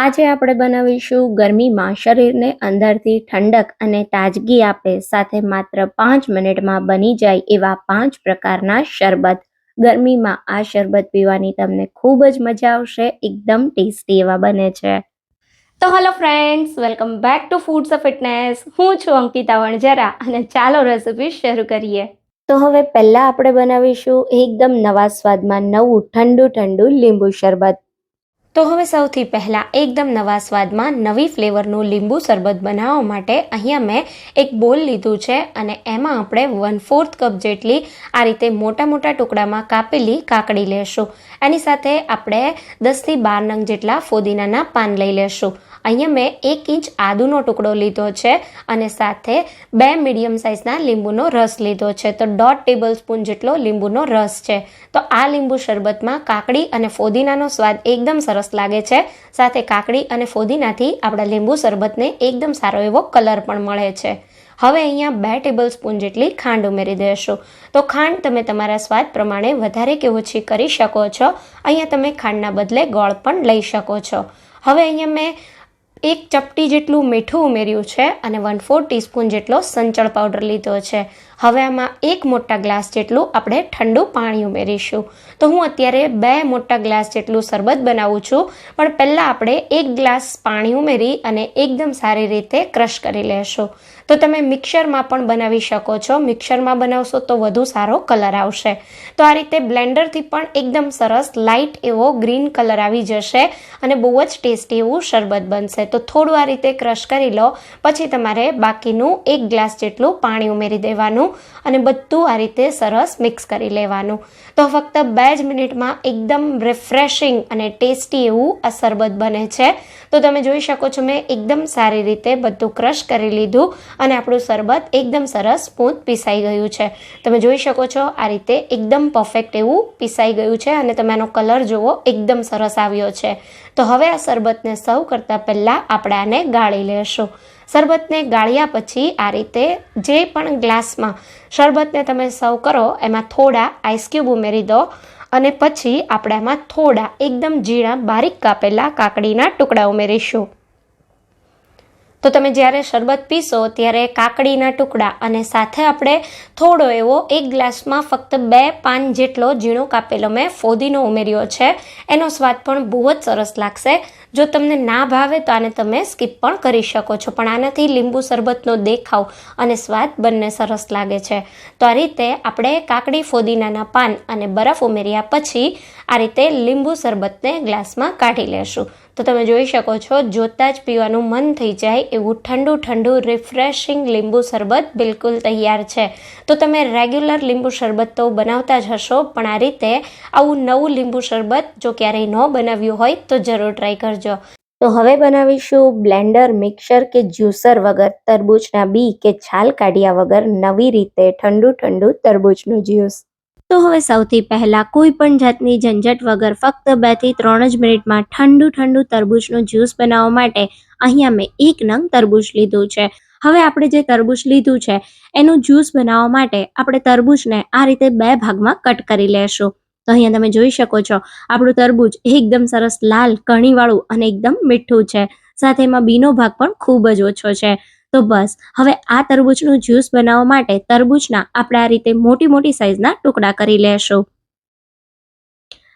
આજે આપણે બનાવીશું ગરમીમાં શરીરને અંદરથી ઠંડક અને તાજગી આપે સાથે માત્ર 5 મિનિટમાં બની જાય એવા 5 પ્રકારના શરબત. ગરમીમાં આ શરબત પીવાની તમને ખૂબ જ મજા આવશે. એકદમ ટેસ્ટી એવા બને છે. તો hello friends, welcome back to foods of fitness. હું છું અંકિતા વણઝરા અને ચાલો રેસિપી શરૂ કરીએ. તો હવે પહેલા આપણે બનાવીશું એકદમ નવા સ્વાદમાં નવું ઠંડુ લીંબુ શરબત. તો હવે સૌથી પહેલાં એકદમ નવા સ્વાદમાં નવી ફ્લેવરનું લીંબુ શરબત બનાવવા માટે અહીંયા મેં એક બોલ લીધું છે અને એમાં આપણે 1/4 કપ જેટલી આ રીતે મોટા મોટા ટુકડામાં કાપેલી કાકડી લેશું. એની સાથે આપણે 10થી 12 નંગ જેટલા ફોદીનાના પાન લઈ લેશું. અહીંયા મેં 1 ઇંચ આદુનો ટુકડો લીધો છે અને સાથે 2 મીડિયમ સાઇઝના લીંબુનો રસ લીધો છે. તો 1.5 ટેબલ સ્પૂન જેટલો લીંબુનો રસ છે. તો આ લીંબુ શરબતમાં કાકડી અને ફોદીનાનો સ્વાદ એકદમ સરસ લાગે છે. સાથે કાકડી અને ફોદીનાથી આપણા લીંબુ શરબતને એકદમ સારો એવો કલર પણ મળે છે. હવે અહીંયા 2 ટેબલ સ્પૂન જેટલી ખાંડ ઉમેરી દઈશું. તો ખાંડ તમે તમારા સ્વાદ પ્રમાણે વધારે કે ઓછી કરી શકો છો. અહીંયા તમે ખાંડના બદલે ગોળ પણ લઈ શકો છો. હવે અહીંયા મેં 1 ચપટી જેટલું મીઠું ઉમેર્યું છે અને 1/4 ટીસ્પૂન જેટલો સંચળ પાવડર લીધો છે. હવે આમાં 1 મોટા ગ્લાસ જેટલું આપણે ઠંડુ પાણી ઉમેરીશું. તો હું અત્યારે 2 મોટા ગ્લાસ જેટલું શરબત બનાવું છું, પણ પહેલાં આપણે 1 ગ્લાસ પાણી ઉમેરી અને એકદમ સારી રીતે ક્રશ કરી લેશું. તો તમે મિક્સરમાં પણ બનાવી શકો છો. મિક્સરમાં બનાવશો તો વધુ સારો કલર આવશે. તો આ રીતે બ્લેન્ડરથી પણ એકદમ સરસ લાઇટ એવો ગ્રીન કલર આવી જશે અને બહુ જ ટેસ્ટી એવું શરબત બનશે. તો થોડું આ રીતે ક્રશ કરી લો, પછી તમારે બાકીનું 1 ગ્લાસ જેટલું પાણી ઉમેરી દેવાનું અને બધું આ રીતે સરસ મિક્સ કરી લેવાનું. તો ફક્ત 2 જ મિનિટમાં એકદમ રિફ્રેશિંગ અને ટેસ્ટી એવું આ શરબત બને છે. તો તમે જોઈ શકો છો મેં એકદમ સારી રીતે બધું ક્રશ કરી લીધું અને આપણું શરબત એકદમ સરસ સ્મૂથ પીસાઈ ગયું છે. તમે જોઈ શકો છો આ રીતે એકદમ પરફેક્ટ એવું પીસાઈ ગયું છે અને તમે આનો કલર જુઓ એકદમ સરસ આવ્યો છે. તો હવે આ શરબતને સર્વ કરતાં પહેલાં આપણે આને ગાળી લેશું. શરબતને ગાળ્યા પછી આ રીતે જે પણ ગ્લાસમાં શરબતને તમે સર્વ કરો એમાં થોડા આઈસ ક્યુબ ઉમેરી દો અને પછી આપણે આમાં થોડા એકદમ ઝીણા બારીક કાપેલા કાકડીના ટુકડા ઉમેરીશું. તો તમે જ્યારે શરબત પીશો ત્યારે કાકડીના ટુકડા અને સાથે આપણે થોડો એવો 1 ગ્લાસમાં ફક્ત 2 પાન જેટલો ઝીણો કાપેલો મેં ફોદીનો ઉમેર્યો છે. એનો સ્વાદ પણ બહુ જ સરસ લાગશે. જો તમને ના ભાવે તો આને તમે સ્કીપ પણ કરી શકો છો, પણ આનાથી લીંબુ શરબતનો દેખાવ અને સ્વાદ બંને સરસ લાગે છે. તો આ રીતે આપણે કાકડી, ફોદીનાના પાન અને બરફ ઉમેર્યા પછી આ રીતે લીંબુ શરબતને ગ્લાસમાં કાઢી લેશું. તો તમે જોઈ શકો છો જોતાં જ પીવાનું મન થઈ જાય એવું ઠંડુ રિફ્રેશિંગ લીંબુ શરબત બિલકુલ તૈયાર છે. તો તમે રેગ્યુલર લીંબુ શરબત તો બનાવતા જ હશો, પણ આ રીતે આવું નવું લીંબુ શરબત જો ક્યારેય ન બનાવ્યું હોય તો જરૂર ટ્રાય કરજો. તો હવે બનાવીશું બ્લેન્ડર, મિક્સર કે જ્યુસર વગર, તરબૂચના બી કે છાલ કાઢ્યા વગર નવી રીતે ઠંડુ તરબૂચનું જ્યુસ. તો હવે સૌથી પહેલા કોઈ પણ જાતની ઝંઝટ વગર ફક્ત 2 થી 3 જ મિનિટમાં ઠંડુ તરબૂચનું જ્યુસ બનાવવા માટે અહીંયા મેં 1 નંગ તરબૂચ લીધું છે. હવે આપણે જે તરબૂચ લીધું છે એનું જ્યુસ બનાવવા માટે આપણે તરબૂચને આ રીતે 2 ભાગમાં કટ કરી લેશું. તો અહીંયા તમે જોઈ શકો છો આપણું તરબૂચ એકદમ સરસ લાલ કણીવાળું અને એકદમ મીઠું છે. સાથે એમાં બીનો ભાગ પણ ખૂબ જ ઓછો છે. તો બસ હવે આ તરબૂચનું જ્યુસ બનાવવા માટે તરબૂચના આપણે આ રીતે મોટી સાઈઝના ટુકડા કરી લેશું.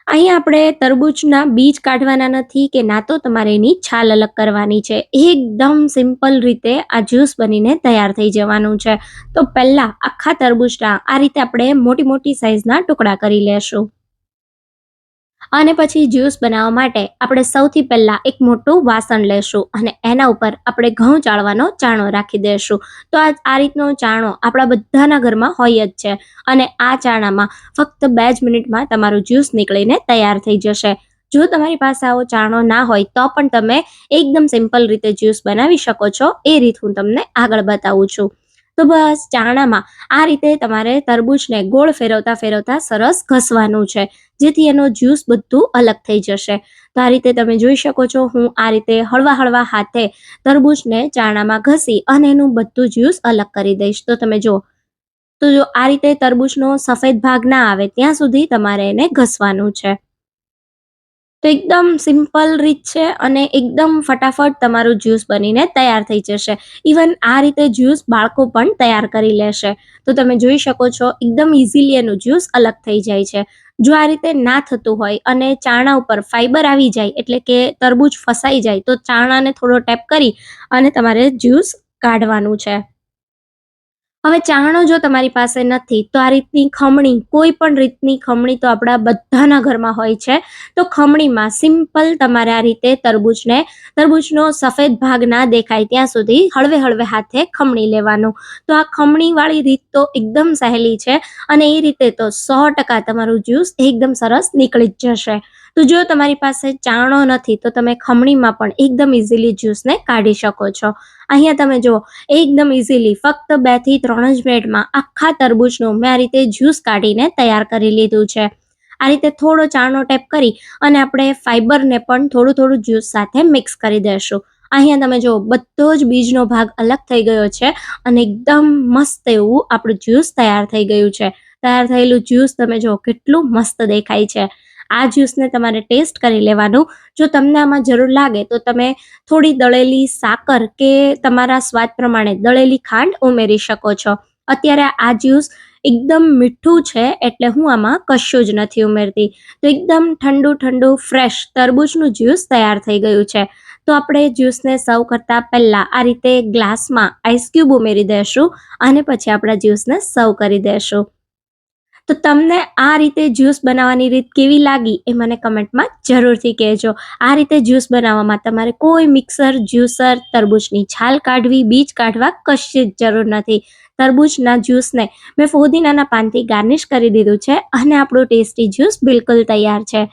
અહીંયા આપણે તરબૂચના બીજ કાઢવાના નથી કે ના તો તમારે એની છાલ અલગ કરવાની છે. એકદમ સિમ્પલ રીતે આ જ્યુસ બનીને તૈયાર થઈ જવાનું છે. તો પહેલા આખા તરબૂચના આ રીતે આપણે મોટી સાઈઝના ટુકડા કરી લેશું. અને પછી જ્યુસ બનાવવા માટે આપણે સૌથી પહેલા એક મોટું વાસણ લેશું અને એના ઉપર આપણે ઘઉં ચાળવાનો ચાણો રાખી દઈશું. તો આ રીતનો ચાણો આપણા બધાના ઘરમાં હોય જ છે અને આ ચાણામાં ફક્ત 2 જ મિનિટમાં તમારું જ્યુસ નીકળીને તૈયાર થઈ જશે. જો તમારી પાસે આવો ચાણો ના હોય તો પણ તમે એકદમ સિમ્પલ રીતે જ્યુસ બનાવી શકો છો. એ રીત હું તમને આગળ બતાવું છું. તો બસ ચાણામાં આ રીતે તમારે તરબૂચને ગોળ ફેરવતા સરસ ઘસવાનું છે, જેથી એનો જ્યુસ બધું અલગ થઈ જશે. તો આ રીતે તમે જોઈ શકો છો હું આ રીતે હળવા હાથે તરબૂચને ચાણામાં ઘસી અને એનું બધું જ્યુસ અલગ કરી દઈશ. તો તમે જો આ રીતે તરબૂચનો સફેદ ભાગ ના આવે ત્યાં સુધી તમારે એને ઘસવાનું છે. તો એકદમ સિમ્પલ રીત છે અને એકદમ ફટાફટ તમારું જ્યુસ બનીને તૈયાર થઈ જશે. ઇવન આ રીતે જ્યુસ બાળકો પણ તૈયાર કરી લેશે. તો તમે જોઈ શકો છો એકદમ ઇઝીલી એનું જ્યુસ અલગ થઈ જાય છે. જો આ રીતે ના થતું હોય અને ચાણા ઉપર ફાઈબર આવી જાય એટલે કે તરબૂચ ફસાઈ જાય તો ચાણાને થોડો ટેપ કરી અને તમારે જ્યુસ કાઢવાનું છે. હવે ચાણો જો તમારી પાસે નથી તો આ રીતની ખમણી, કોઈ પણ રીતની ખમણી તો આપણા બધાના ઘરમાં હોય છે. તો ખમણીમાં સિમ્પલ તમારે આ રીતે તરબૂચનો સફેદ ભાગ ના દેખાય ત્યાં સુધી હળવે હળવે હાથે ખમણી લેવાનું. તો આ ખમણીવાળી રીત તો એકદમ સહેલી છે અને એ રીતે તો 100% તમારું જ્યુસ એકદમ સરસ નીકળી જ જશે. તો જો તમારી પાસે ચાણો નથી તો તમે ખમણીમાં પણ એકદમ ઇઝીલી જ્યુસને કાઢી શકો છો. અહીંયા તમે જુઓ એકદમ ઇઝીલી ફક્ત 2 થી 3 જ મિનિટમાં આખા તરબૂચનું મેં આ રીતે જ્યુસ કાઢીને તૈયાર કરી લીધું છે. આ રીતે થોડો ચાણો ટેપ કરી અને આપણે ફાઈબરને પણ થોડું થોડું જ્યુસ સાથે મિક્સ કરી દઈશું. અહીંયા તમે જુઓ બધો જ બીજનો ભાગ અલગ થઈ ગયો છે અને એકદમ મસ્ત એવું આપણું જ્યુસ તૈયાર થઈ ગયું છે. તૈયાર થયેલું જ્યુસ તમે જુઓ કેટલું મસ્ત દેખાય છે. આ જ્યુસને તમારે ટેસ્ટ કરી લેવાનું. જો તમને આમાં જરૂર લાગે તો તમે થોડી દળેલી સાકર કે તમારા સ્વાદ પ્રમાણે દળેલી ખાંડ ઉમેરી શકો છો. અત્યારે આ જ્યુસ એકદમ મીઠું છે એટલે હું આમાં કશું જ નથી ઉમેરતી. તો એકદમ ઠંડુ ઠંડુ ફ્રેશ તરબૂચનું જ્યુસ તૈયાર થઈ ગયું છે. તો આપણે જ્યુસને સર્વ કરતા પહેલા આ રીતે ગ્લાસમાં આઈસ ક્યુબ ઉમેરી દઈશું અને પછી આપણા જ્યુસને સર્વ કરી દઈશું. તો તમને આ રીતે જ્યુસ બનાવવાની રીત કેવી લાગી એ મને કમેન્ટમાં જરૂરથી કહેજો. આ રીતે જ્યુસ બનાવવામાં તમારે કોઈ મિક્સર, જ્યુસર, તરબૂચની છાલ કાઢવી, બીજ કાઢવા કશી જ જરૂર નથી. તરબૂચના જ્યુસને મેં ફુદીનાના પાનથી ગાર્નિશ કરી દીધું છે અને આપણું ટેસ્ટી જ્યુસ બિલકુલ તૈયાર છે.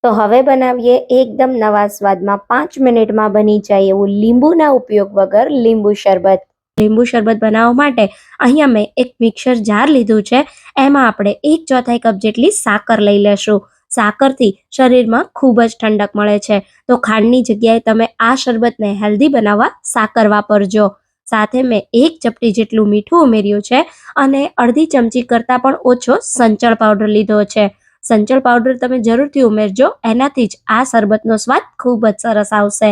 તો હવે બનાવીએ એકદમ નવા સ્વાદમાં 5 મિનિટમાં બની જાય એવું લીંબુના ઉપયોગ વગર લીંબુ શરબત. લીંબુ શરબત બનાવવા માટે અહીંયા મેં એક મિક્સર જાર લીધું છે. એમાં આપણે 1/4 કપ જેટલી સાકર લઈ લેશું. સાકરથી શરીરમાં ખૂબ જ ઠંડક મળે છે. તો ખાંડની જગ્યાએ તમે આ શરબતને હેલ્ધી બનાવવા સાકર વાપરજો. સાથે મેં 1 ચપટી જેટલું મીઠું ઉમેર્યું છે અને અડધી ચમચી કરતાં પણ ઓછો સંચળ પાવડર લીધો છે. સંચળ પાવડર તમે જરૂરથી ઉમેરજો, એનાથી જ આ શરબતનો સ્વાદ ખૂબ જ સરસ આવશે.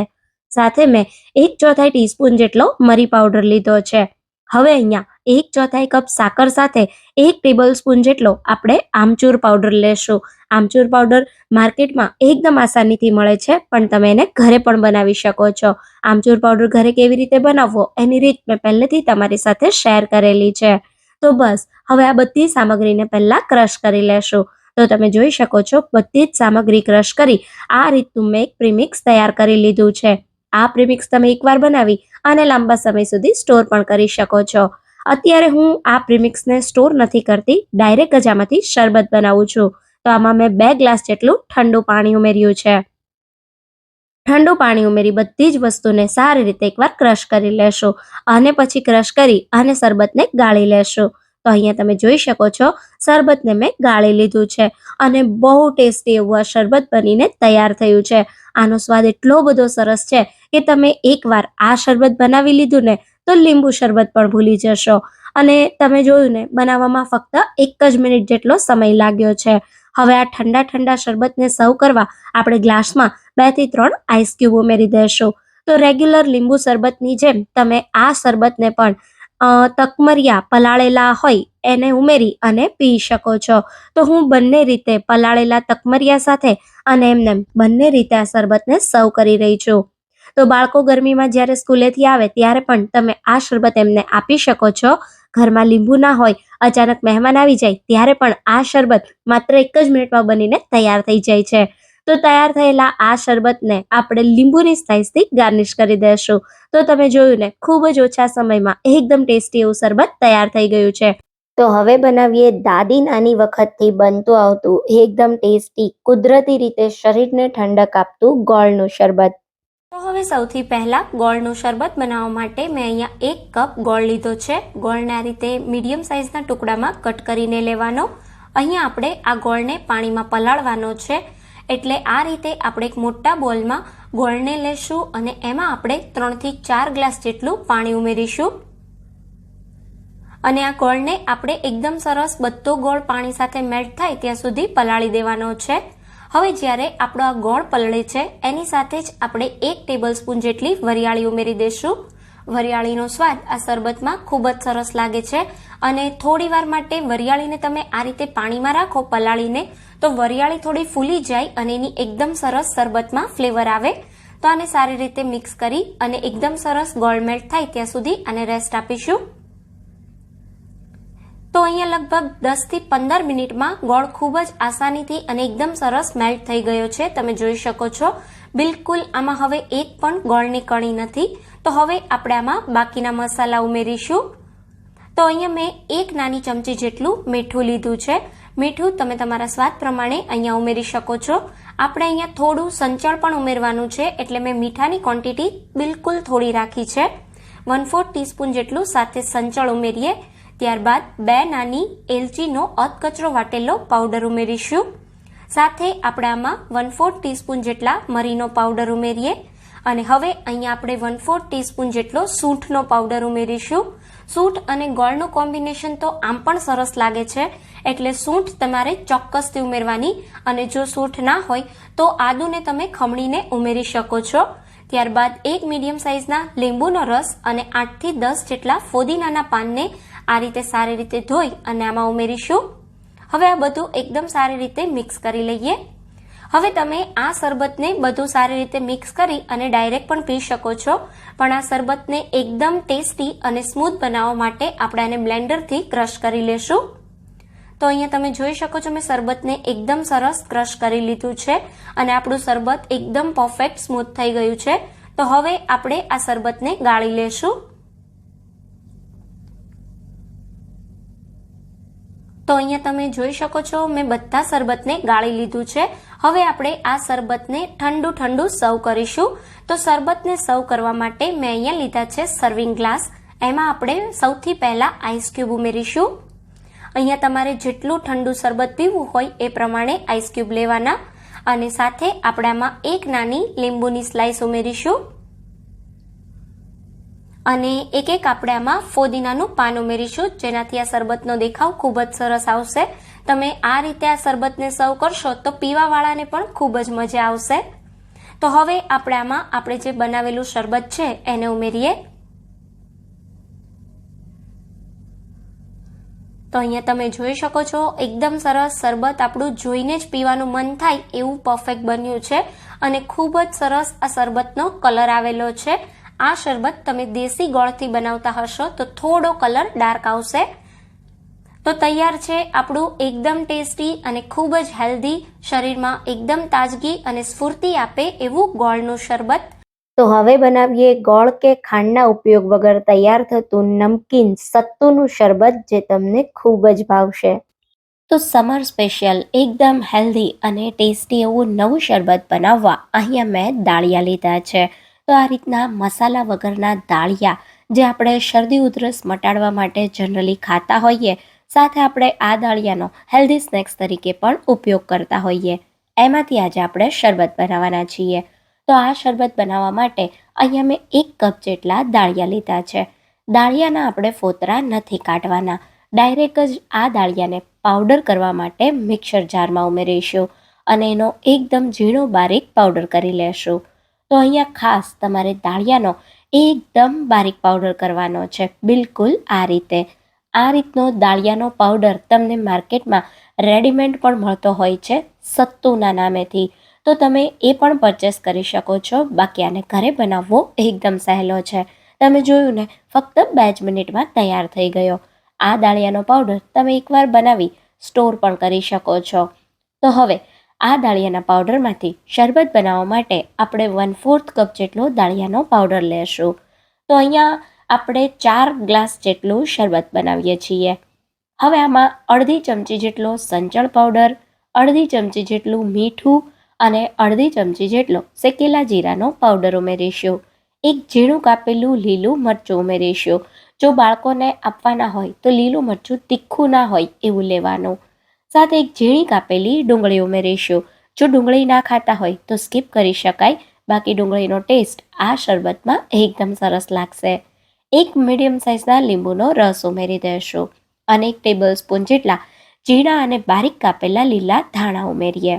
સાથે મેં 1/4 ટીસ્પૂન જેટલો મરી પાવડર લીધો છે. હવે અહીંયા 1/4 કપ સાકર સાથે 1 ટેબલ સ્પૂન જેટલો આપણે આમચૂર પાવડર લેશું. આમચૂર પાવડર માર્કેટમાં એકદમ આસાનીથી મળે છે પણ તમે એને ઘરે પણ બનાવી શકો છો. આમચૂર પાવડર ઘરે કેવી રીતે બનાવવો એની રીત મેં પહેલેથી તમારી સાથે શેર કરેલી છે. તો બસ હવે આ બધી સામગ્રીને પહેલા ક્રશ કરી લેશું. તો તમે જોઈ શકો છો બધી જ સામગ્રી ક્રશ કરી આ રીતનું મેં એક પ્રીમિક્સ તૈયાર કરી લીધું છે. આ પ્રીમિક્સ તમે એકવાર બનાવી અને લાંબા સમય સુધી સ્ટોર પણ કરી શકો છો. અત્યારે હું આ પ્રીમિક્સને સ્ટોર નથી કરતી, ડાયરેક્ટ જ આમાંથી શરબત બનાવું છું. તો આમાં મેં 2 ગ્લાસ જેટલું ઠંડુ પાણી ઉમેર્યું છે. ઠંડુ પાણી ઉમેરી બધી જ વસ્તુને સારી રીતે એકવાર ક્રશ કરી લેશું અને પછી ક્રશ કરી અને શરબતને ગાળી લેશું. તો અહીંયા તમે જોઈ શકો છો શરબતને મેં ગાળી લીધું છે અને બહુ ટેસ્ટી એવું આ શરબત બનીને તૈયાર થયું છે. આનો સ્વાદ એટલો બધો સરસ છે કે તમે એકવાર આ શરબત બનાવી લીધું ને તો લીંબુ શરબત પણ ભૂલી જશો. અને તમે જોયું ને બનાવવામાં ફક્ત 1 જ મિનિટ જેટલો સમય લાગ્યો છે. હવે આ ઠંડા ઠંડા શરબતને સર્વ કરવા આપણે ગ્લાસમાં 2 થી 3 આઈસ ક્યુબ ઉમેરી દઈશું. તો રેગ્યુલર લીંબુ શરબતની જેમ તમે આ શરબતને પણ તકમરિયા પલાળેલા હોય એને ઉમેરી અને પી શકો છો. તો હું બંને રીતે પલાળેલા તકમરિયા સાથે અને એમને બંને રીતે આ શરબતને સર્વ કરી રહી છું. તો બાળકો ગરમીમાં જ્યારે સ્કૂલેથી આવે ત્યારે પણ તમે આ શરબત એમને આપી શકો છો. ઘરમાં લીંબુ ના હોય, અચાનક મહેમાન આવી જાય ત્યારે પણ આ શરબત માત્ર 1 જ મિનિટમાં બનીને તૈયાર થઈ જાય છે. તો તૈયાર થયેલા આ શરબતને આપણે લીંબુની સ્લાઇસથી ગાર્નિશ કરી દઈશું. તો તમે જોયું ને ખૂબ જ ઓછા સમયમાં એકદમ ટેસ્ટી એવું શરબત તૈયાર થઈ ગયું છે. તો હવે બનાવીએ દાદી નાની વખતથી બનતું આવતું એકદમ ટેસ્ટી, કુદરતી રીતે શરીરને ઠંડક આપતું ગોળનું શરબત. તો હવે સૌથી પહેલા ગોળનું શરબત બનાવવા માટે મેં અહીંયા 1 કપ ગોળ લીધો છે. ગોળને આ રીતે મીડિયમ સાઇઝના ટુકડામાં કટ કરીને લેવાનો. અહીંયા આપણે આ ગોળને પાણીમાં પલાળવાનો છે. એટલે આ રીતે આપણે એક મોટા બોલમાં ગોળને લેશું અને એમાં આપણે 3 થી 4 ગ્લાસ જેટલું પાણી ઉમેરીશું. અને આ ગોળને આપણે એકદમ સરસ બધો ગોળ પાણી સાથે મેલ્ટ થાય ત્યાં સુધી પલાળી દેવાનો છે. હવે જ્યારે આપણો આ ગોળ પલળે છે એની સાથે જ આપણે 1 ટેબલ સ્પૂન જેટલી વરિયાળી ઉમેરી દઈશું. વરિયાળીનો સ્વાદ આ શરબતમાં ખૂબ જ સરસ લાગે છે અને થોડી વાર માટે વરિયાળીને તમે આ રીતે પાણીમાં રાખો પલાળીને તો વરિયાળી થોડી ફૂલી જાય અને એની એકદમ સરસ શરબતમાં ફ્લેવર આવે. તો આને સારી રીતે મિક્સ કરી અને એકદમ સરસ ગોળ મેલ્ટ થાય ત્યાં સુધી આને રેસ્ટ આપીશું. તો અહીંયા લગભગ 10 થી 15 મિનિટમાં ગોળ ખૂબ જ આસાનીથી અને એકદમ સરસ મેલ્ટ થઈ ગયો છે. તમે જોઈ શકો છો બિલકુલ આમાં હવે એક પણ ગોળની કણી નથી. તો હવે આપણે આમાં બાકીના મસાલા ઉમેરીશું. તો અહીંયા મેં 1 નાની ચમચી જેટલું મીઠું લીધું છે. મીઠું તમે તમારા સ્વાદ પ્રમાણે અહીંયા ઉમેરી શકો છો. આપણે અહીંયા થોડું સંચળ પણ ઉમેરવાનું છે એટલે મેં મીઠાની ક્વોન્ટિટી બિલકુલ થોડી રાખી છે. 1/4 ટીસ્પૂન જેટલું સાથે સંચળ ઉમેરીએ. ત્યારબાદ 2 નાની એલચીનો અધકચરો વાટેલો પાવડર ઉમેરીશું. સાથે આપણે આમાં 1/4 ટીસ્પૂન જેટલા મરીનો પાવડર ઉમેરીએ અને હવે અહીંયા આપણે 1/4 ટીસ્પૂન જેટલો સૂંઠનો પાવડર ઉમેરીશું. સૂંઠ અને ગોળનું કોમ્બિનેશન તો આમ પણ સરસ લાગે છે એટલે સૂંઠ તમારે ચોક્કસથી ઉમેરવાની અને જો સૂંઠ ના હોય તો આદુને તમે ખમણીને ઉમેરી શકો છો. ત્યારબાદ 1 મીડિયમ સાઇઝના લીંબુનો રસ અને 8 થી 10 જેટલા ફોદીનાના પાનને આ રીતે સારી રીતે ધોઈ અને આમાં ઉમેરીશું. હવે આ બધું એકદમ સારી રીતે મિક્સ કરી લઈએ. હવે તમે આ શરબતને બધું સારી રીતે મિક્સ કરી અને ડાયરેક્ટ પણ પી શકો છો, પણ આ શરબતને એકદમ ટેસ્ટી અને સ્મૂથ બનાવવા માટે આપણે આને બ્લેન્ડરથી ક્રશ કરી લેશું. તો અહીંયા તમે જોઈ શકો છો મેં શરબતને એકદમ સરસ ક્રશ કરી લીધું છે અને આપણું શરબત એકદમ પરફેક્ટ સ્મૂથ થઈ ગયું છે. તો હવે આપણે આ શરબતને ગાળી લેશું. તો અહીંયા તમે જોઈ શકો છો મેં બધા શરબતને ગાળી લીધું છે. હવે આપણે આ શરબતને ઠંડુ સર્વ કરીશું. તો શરબતને સર્વ કરવા માટે મેં અહીંયા લીધા છે સર્વિંગ ગ્લાસ. એમાં આપણે સૌથી પહેલા આઈસ ક્યુબ ઉમેરીશું. અહીંયા તમારે જેટલું ઠંડુ શરબત પીવું હોય એ પ્રમાણે આઈસ ક્યુબ લેવાના અને સાથે આપણે આમાં 1 નાની લીંબુની સ્લાઇસ ઉમેરીશું અને એક આપણે આમાં ફોદીનાનું પાન ઉમેરીશું જેનાથી આ શરબતનો દેખાવ ખૂબ જ સરસ આવશે. તમે આ રીતે આ શરબતને સર્વ કરશો તો પીવાવાળાને પણ ખૂબ જ મજા આવશે. તો હવે આપણે આમાં આપણે જે બનાવેલું શરબત છે એને ઉમેરીએ. તો અહીંયા તમે જોઈ શકો છો એકદમ સરસ શરબત આપણું જોઈને જ પીવાનું મન થાય એવું પરફેક્ટ બન્યું છે અને ખૂબ જ સરસ આ શરબતનો કલર આવેલો છે. આ શરબત તમે દેશી ગોળથી બનાવતા હશો તો થોડો કલર ડાર્ક આવશે. તો તૈયાર છે આપણું એકદમ ટેસ્ટી અને ખૂબ જ હેલ્ધી, શરીરમાં એકદમ તાજગી અને સ્ફૂર્તિ આપે એવું ગોળનું શરબત. તો હવે બનાવીએ ગોળ કે ખાંડના ઉપયોગ વગર તૈયાર થતું નમકીન સત્તુનું શરબત જે તમને ખૂબ જ ભાવશે. તો સમર સ્પેશિયલ એકદમ હેલ્ધી અને ટેસ્ટી એવું નવું શરબત બનાવવા અહીંયા મેં દાળિયા લીધા છે. તો આ રીતના મસાલા વગરના દાળિયા જે આપણે શરદી ઉધરસ મટાડવા માટે જનરલી ખાતા હોઈએ, સાથે આપણે આ દાળિયાનો હેલ્ધી સ્નેક્સ તરીકે પણ ઉપયોગ કરતા હોઈએ, એમાંથી આજે આપણે શરબત બનાવવાના છીએ. તો આ શરબત બનાવવા માટે અહીંયા મેં 1 કપ જેટલા દાળિયા લીધા છે. દાળિયાના આપણે ફોતરા નથી કાઢવાના, ડાયરેક્ટ જ આ દાળિયાને પાવડર કરવા માટે મિક્સર જારમાં ઉમેરીશું અને એનો એકદમ ઝીણો બારીક પાવડર કરી લેશું. તો અહીંયા ખાસ તમારે દાળિયાનો એકદમ બારીક પાવડર કરવાનો છે, બિલકુલ આ રીતે. આ રીતનો દાળિયાનો પાવડર તમને માર્કેટમાં રેડીમેડ પણ મળતો હોય છે સત્તુના નામેથી, તો તમે એ પણ પરચેસ કરી શકો છો. બાકી આને ઘરે બનાવવો એકદમ સહેલો છે. તમે જોયું ને, ફક્ત 2 જ મિનિટમાં તૈયાર થઈ ગયો. આ દાળિયાનો પાવડર તમે એકવાર બનાવી સ્ટોર પણ કરી શકો છો. તો હવે આ દાળિયાના પાવડરમાંથી શરબત બનાવવા માટે આપણે 1/4 કપ જેટલો દાળિયાનો પાવડર લેશું. તો અહીંયા આપણે 4 ગ્લાસ જેટલું શરબત બનાવીએ છીએ. હવે આમાં અડધી ચમચી જેટલો સંચળ પાવડર, અડધી ચમચી જેટલું મીઠું અને અડધી ચમચી જેટલો શેકેલા જીરાનો પાવડર ઉમેરીશું. 1 ઝીણું કાપેલું લીલું મરચું ઉમેરીશું. જો બાળકોને આપવાના હોય તો લીલું મરચું તીખું ના હોય એવું લેવાનું. સાથે 1 ઝીણી કાપેલી ડુંગળી ઉમેરીશું. જો ડુંગળી ના ખાતા હોય તો સ્કીપ કરી શકાય, બાકી ડુંગળીનો ટેસ્ટ આ શરબતમાં એકદમ સરસ લાગશે. 1 મીડિયમ સાઇઝના લીંબુનો રસ ઉમેરી દઈશું અને 1 ટેબલ સ્પૂન જેટલા ઝીણા અને બારીક કાપેલા લીલા ધાણા ઉમેરીએ.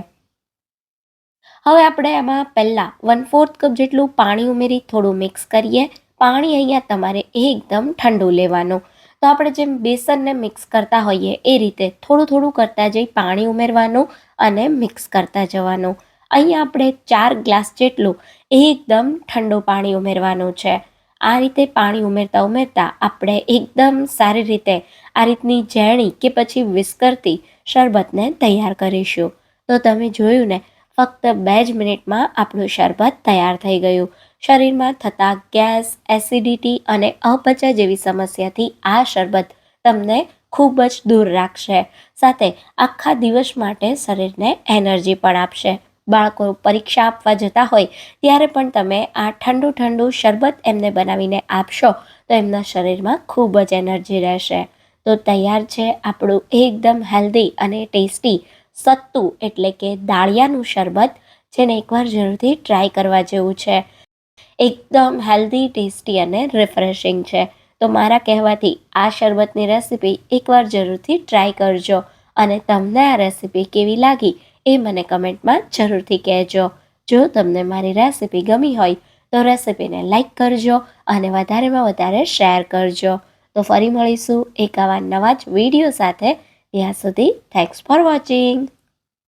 હવે આપણે આમાં પહેલાં 1/4 કપ જેટલું પાણી ઉમેરી થોડું મિક્સ કરીએ. પાણી અહીંયા તમારે એકદમ ઠંડુ લેવાનું. તો આપણે જેમ બેસનને મિક્સ કરતા હોઈએ એ રીતે થોડું થોડું કરતાં જઈ પાણી ઉમેરવાનું અને મિક્સ કરતા જવાનું. અહીંયા આપણે 4 ગ્લાસ જેટલું એકદમ ઠંડુ પાણી ઉમેરવાનું છે. આ રીતે પાણી ઉમેરતા ઉમેરતા આપણે એકદમ સારી રીતે આ રીતની ઝેણી કે પછી વિસ્કરથી શરબતને તૈયાર કરીશું. તો તમે જોયું ને, ફક્ત 2 જ મિનિટમાં આપણું શરબત તૈયાર થઈ ગયું. શરીરમાં થતા ગેસ, એસિડિટી અને અપચા જેવી સમસ્યાથી આ શરબત તમને ખૂબ જ દૂર રાખશે. સાથે આખા દિવસ માટે શરીરને એનર્જી પણ આપશે. બાળકો પરીક્ષા આપવા જતા હોય ત્યારે પણ તમે આ ઠંડુ ઠંડુ શરબત એમને બનાવીને આપશો તો એમના શરીરમાં ખૂબ જ એનર્જી રહેશે. તો તૈયાર છે આપણું એકદમ હેલ્ધી અને ટેસ્ટી સત્તુ એટલે કે દાળિયાનું શરબત, જેને એકવાર જરૂરથી ટ્રાય કરવા જેવું છે. એકદમ હેલ્ધી, ટેસ્ટી અને રિફ્રેશિંગ છે. તો મારા કહેવાથી આ શરબતની રેસિપી એકવાર જરૂરથી ટ્રાય કરજો અને તમને આ રેસિપી કેવી લાગી એ મને કમેન્ટમાં જરૂરથી કહેજો. જો તમને મારી રેસિપી ગમી હોય તો રેસિપીને લાઈક કરજો અને વધારેમાં વધારે શેર કરજો. તો ફરી મળીશું એક આવા નવા જ વિડીયો સાથે. ત્યાં સુધી થેન્ક્સ ફોર વોચિંગ.